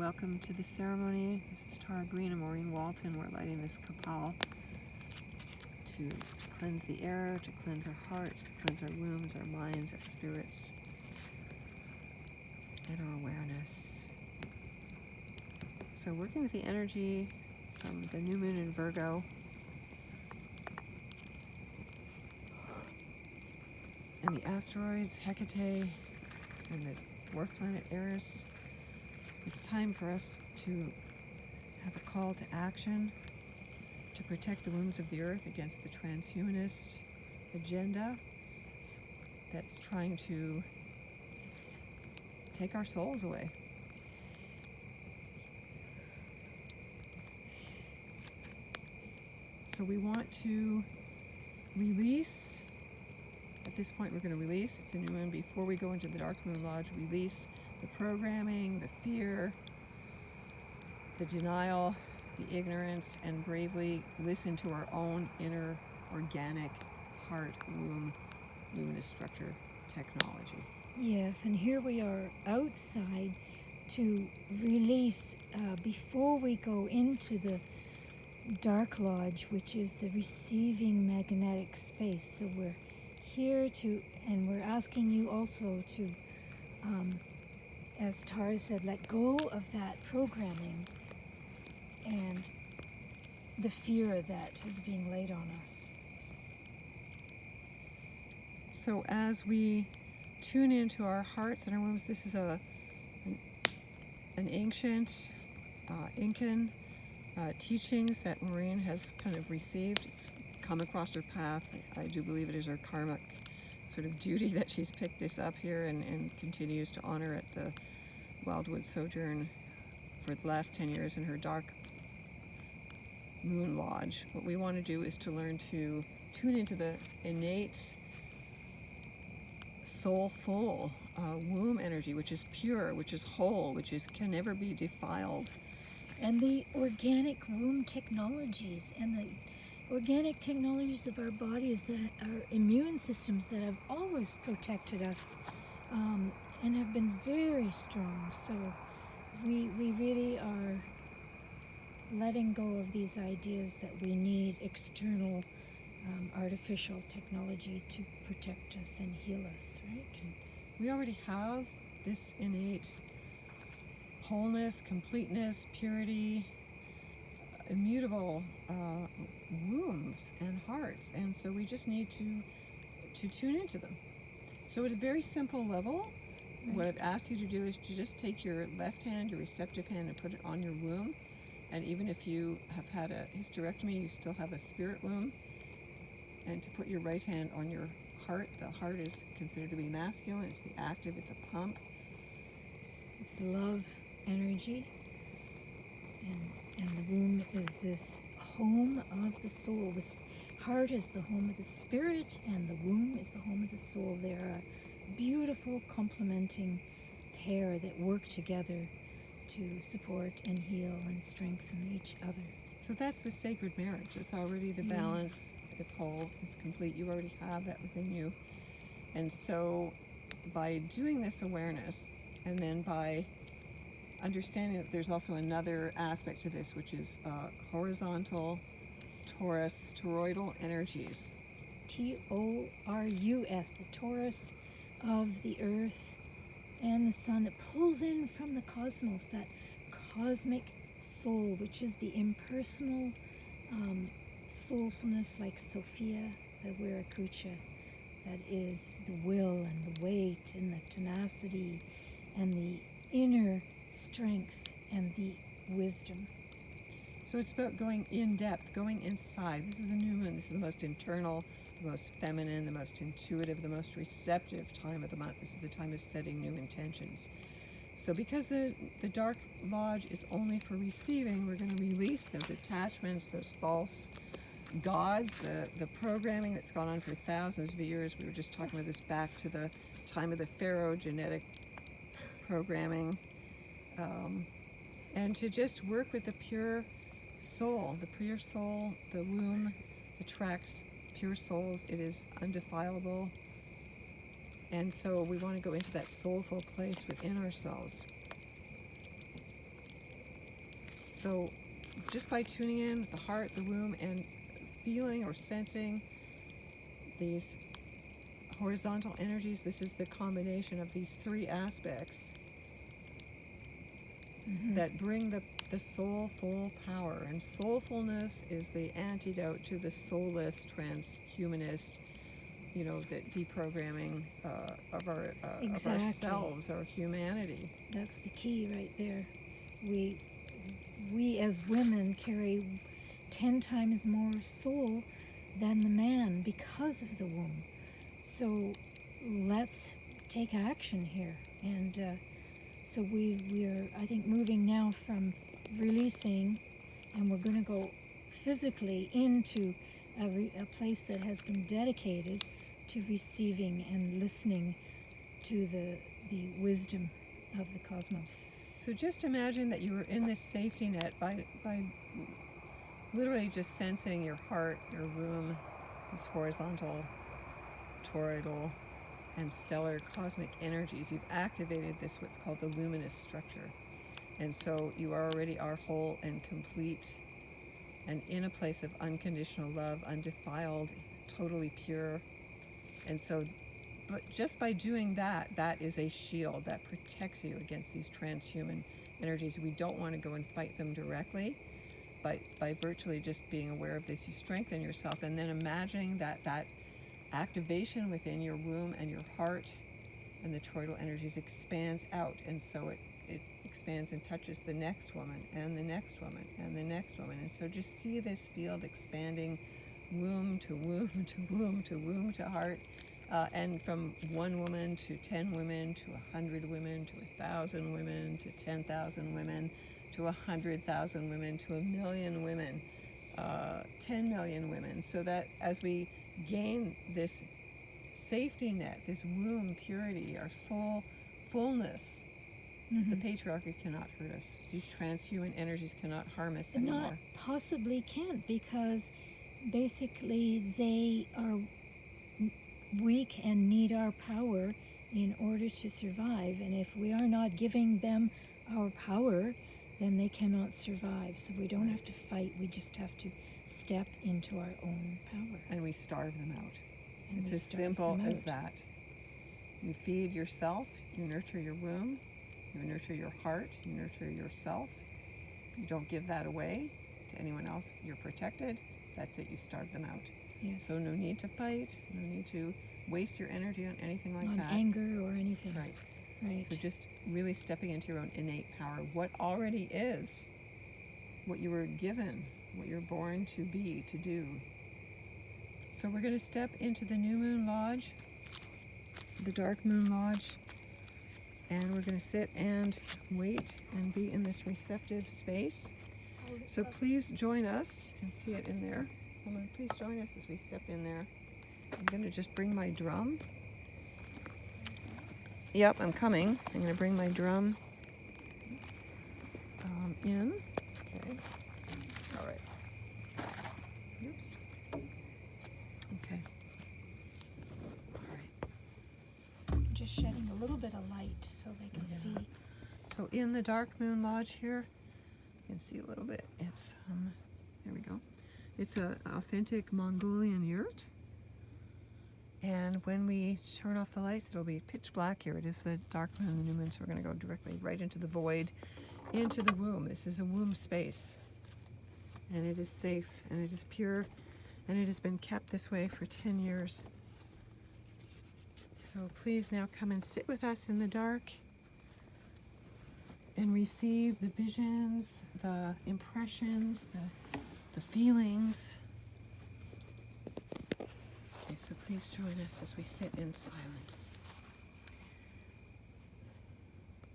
welcome to the ceremony. This is Tara Green and Maureen Walton. We're lighting this kapal to cleanse the air, to cleanse our hearts, to cleanse our wombs, our minds, our spirits, and our awareness. So working with the energy from the new moon in Virgo, and the asteroids Hecate and the dwarf planet Eris, it's time for us to have a call to action to protect the wombs of the earth against the transhumanist agenda that's trying to take our souls away. So we want to release. At this point, we're going to release. It's a new moon. Before we go into the Dark Moon Lodge, release the programming, the fear, the denial, the ignorance, and bravely listen to our own inner organic heart womb luminous structure technology. Yes, and here we are outside to release before we go into the Dark Lodge, which is the receiving magnetic space. So we're here to, and we're asking you also to, as Tara said, let go of that programming and the fear that is being laid on us. So as we tune into our hearts and our wombs, this is an ancient Incan teachings that Maureen has kind of received. It's come across her path. I do believe it is her karmic sort of duty that she's picked this up here and continues to honor at the Wyldwood Sojourn for the last 10 years in her Dark Moon Lodge. What we want to do is to learn to tune into the innate soulful womb energy, which is pure, which is whole, which can never be defiled. And the organic womb technologies and the organic technologies of our bodies, that our immune systems that have always protected us and have been very strong. So we really are letting go of these ideas that we need external artificial technology to protect us and heal us, right? We already have this innate wholeness, completeness, purity, immutable wombs and hearts, and so we just need to tune into them. So at a very simple level, what I've asked you to do is to just take your left hand, your receptive hand, and put it on your womb. And even if you have had a hysterectomy, you still have a spirit womb. And to put your right hand on your heart. The heart is considered to be masculine. It's the active. It's a pump. It's love energy. And the womb is this home of the soul. This heart is the home of the spirit, and the womb is the home of the soul. They're a beautiful complementing pair that work together to support and heal and strengthen each other. So that's the sacred marriage. It's already the balance. It's whole. It's complete. You already have that within you. And so by doing this awareness, and then by understanding that there's also another aspect to this, which is horizontal toroidal energies. Taurus, the Taurus of the earth and the sun that pulls in from the cosmos, that cosmic soul, which is the impersonal soulfulness, like Sophia, the Viracocha, that is the will and the weight and the tenacity and the inner strength and the wisdom. So it's about going in depth, going inside. This is a new moon. This is the most internal, the most feminine, the most intuitive, the most receptive time of the month. This is the time of setting new intentions. So because the Dark Lodge is only for receiving, we're going to release those attachments, those false gods, the programming that's gone on for thousands of years. We were just talking about this back to the time of the Pharaoh genetic programming. And to just work with the pure soul. The pure soul, the womb attracts pure souls. It is undefilable. And so we want to go into that soulful place within ourselves. So just by tuning in with the heart, the womb, and feeling or sensing these horizontal energies, this is the combination of these three aspects that bring the soulful power. And soulfulness is the antidote to the soulless, transhumanist, the deprogramming of ourselves, our humanity. That's the key right there. We as women carry 10 times more soul than the man because of the womb. So let's take action here. And so we are, I think, moving now from releasing, and we're going to go physically into a place that has been dedicated to receiving and listening to the wisdom of the cosmos. So just imagine that you were in this safety net by literally just sensing your heart, your womb, this horizontal, toroidal, and stellar cosmic energies. You've activated this, what's called the luminous structure. And so you already are whole and complete and in a place of unconditional love, undefiled, totally pure. And so, but just by doing that, that is a shield that protects you against these transhuman energies. We don't want to go and fight them directly. By virtually just being aware of this, you strengthen yourself, and then imagining that activation within your womb and your heart and the toroidal energies expands out, and so it expands and touches the next woman and the next woman and the next woman. And so just see this field expanding, womb to womb to womb to womb to heart, and from 1 woman to 10 women to 100 women to 1,000 women to 10,000 women to 100,000 women to 1,000,000 women, 10 million women, so that as we gain this safety net, this womb purity, our soul fullness, the patriarchy cannot hurt us. These transhuman energies cannot harm us anymore. Not possibly can't, because basically they are weak and need our power in order to survive. And if we are not giving them our power, then they cannot survive. So we don't have to fight, we just have to step into our own power. And we starve them out. And it's as simple as that. You feed yourself, you nurture your womb, you nurture your heart, you nurture yourself. You don't give that away to anyone else. You're protected. That's it, you starve them out. Yes. So no need to fight, no need to waste your energy on anything like that. On anger or anything. Right. Right. So just really stepping into your own innate power, what already is, what you were given, what you're born to be, to do. So we're going to step into the new moon lodge, the dark moon lodge, and we're going to sit and wait and be in this receptive space. So please join us. You can see it in there. Please join us as we step in there. I'm going to just bring my drum. Yep, I'm coming. I'm going to bring my drum in. Okay. All right. Oops. Okay. All right. I'm just shedding a little bit of light so they can see. So in the dark moon lodge here, you can see a little bit. It's there we go. It's an authentic Mongolian yurt. And when we turn off the lights, it'll be pitch black here. It is the dark moon, the new moon, so we're going to go directly right into the void, into the womb. This is a womb space. And it is safe, and it is pure, and it has been kept this way for 10 years. So please now come and sit with us in the dark and receive the visions, the impressions, the feelings. Okay, so please join us as we sit in silence.